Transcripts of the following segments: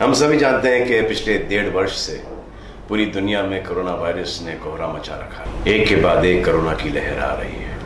हम सभी जानते हैं कि पिछले 1.5 वर्ष से पूरी दुनिया में कोरोना वायरस ने कोहरा मचा रखा है। एक के बाद एक कोरोना की लहर आ रही है।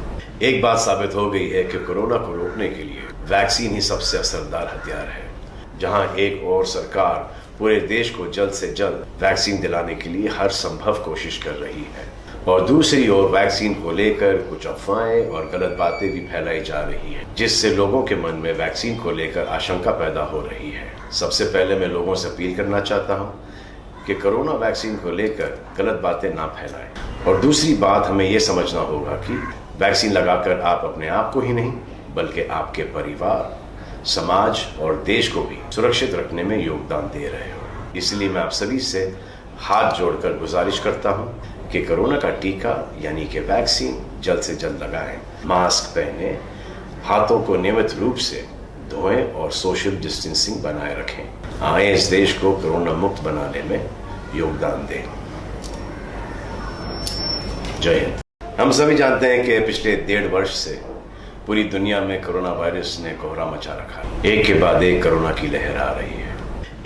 एक बात साबित हो गई है कि कोरोना को रोकने के लिए वैक्सीन ही सबसे असरदार हथियार है। जहां एक और सरकार पूरे देश को जल्द से जल्द वैक्सीन दिलाने के लिए हर संभव कोशिश कर रही है, और दूसरी ओर वैक्सीन को लेकर कुछ अफवाहें और गलत बातें भी फैलाई जा रही हैं, जिससे लोगों के मन में वैक्सीन को लेकर आशंका पैदा हो रही है। सबसे पहले मैं लोगों से अपील करना चाहता हूं कि कोरोना वैक्सीन को लेकर गलत बातें ना फैलाएं। और दूसरी बात, हमें यह समझना होगा कि वैक्सीन लगाकर आप अपने आप को ही नहीं बल्कि आपके परिवार, समाज और देश को भी सुरक्षित रखने में योगदान दे रहे हो। इसलिए मैं आप सभी से हाथ जोड़कर गुजारिश करता हूं कि कोरोना का टीका यानी कि वैक्सीन जल्द से जल्द लगाएं, मास्क पहने, हाथों को नियमित रूप से धोएं और सोशल डिस्टेंसिंग बनाए रखें। आए इस देश को कोरोना मुक्त बनाने में योगदान दें। जय हिंद। हम सभी जानते हैं कि पिछले 1.5 वर्ष से पूरी दुनिया में कोरोना वायरस ने कोहरा मचा रखा है। एक के बाद एक कोरोना की लहर आ रही है।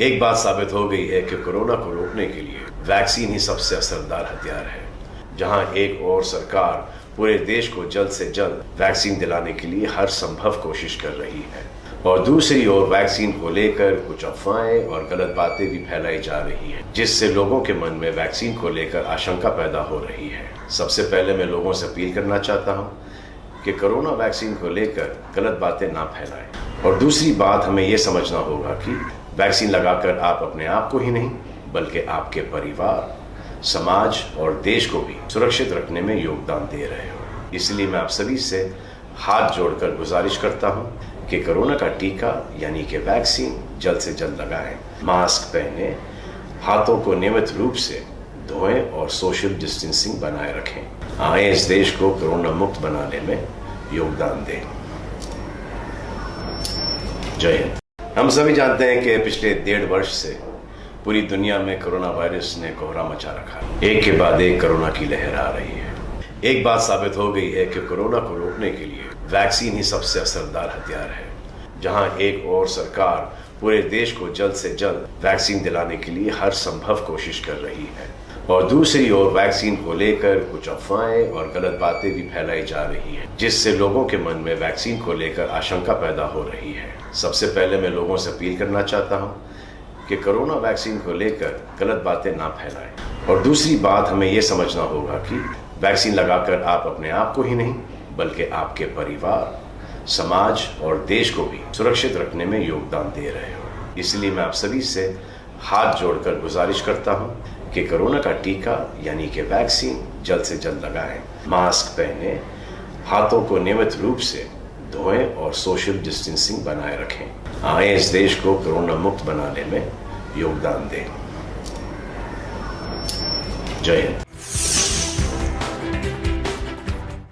एक बात साबित हो गई है कि कोरोना को रोकने के लिए वैक्सीन ही सबसे असरदार हथियार है। जहां एक और सरकार पूरे देश को जल्द से जल्द वैक्सीन दिलाने के लिए हर संभव कोशिश कर रही है, और दूसरी ओर वैक्सीन को लेकर कुछ अफवाहें और गलत बातें भी फैलाई जा रही हैं, जिससे लोगों के मन में वैक्सीन को लेकर आशंका पैदा हो रही है। सबसे पहले मैं लोगों से अपील करना चाहता हूं कि कोरोना वैक्सीन को लेकर गलत बातें ना फैलाएं। और दूसरी बात, हमें यह समझना होगा कि वैक्सीन लगाकर आप अपने आप को ही नहीं बल्कि आपके परिवार, समाज और देश को भी सुरक्षित रखने में योगदान दे रहे हो। इसलिए मैं आप सभी से हाथ जोड़कर गुजारिश करता हूं कि कोरोना का टीका यानी कि वैक्सीन जल्द से जल्द लगाएं, मास्क पहने, हाथों को नियमित रूप से धोएं और सोशल डिस्टेंसिंग बनाए रखें। आए इस देश को कोरोना मुक्त बनाने में योगदान दें। जय हिंद। हम सभी जानते हैं कि पिछले 1.5 वर्ष से पूरी दुनिया में कोरोना वायरस ने कोहरा मचा रखा है। एक के बाद एक कोरोना की लहर आ रही है। एक बात साबित हो गई है कि कोरोना को रोकने के लिए वैक्सीन ही सबसे असरदार हथियार है। जहां एक और सरकार पूरे देश को जल्द से जल्द वैक्सीन दिलाने के लिए हर संभव कोशिश कर रही है, और दूसरी ओर वैक्सीन को लेकर कुछ अफवाहें और गलत बातें भी फैलाई जा रही हैं, जिससे लोगों के मन में वैक्सीन को लेकर आशंका पैदा हो रही है। सबसे पहले मैं लोगों से अपील करना चाहता हूं कि कोरोना वैक्सीन को लेकर गलत बातें ना फैलाएं। और दूसरी बात, हमें यह समझना होगा कि वैक्सीन लगाकर आप अपने आप को ही नहीं बल्कि आपके परिवार, समाज और देश को भी सुरक्षित रखने में योगदान दे रहे हो। इसलिए मैं आप सभी से हाथ जोड़कर गुजारिश करता हूं कि कोरोना का टीका यानी कि वैक्सीन जल्द से जल्द लगाएं, मास्क पहने, हाथों को नियमित रूप से धोएं और सोशल डिस्टेंसिंग बनाए रखें। आए इस देश को कोरोना मुक्त बनाने में योगदान दें। जय हिंद।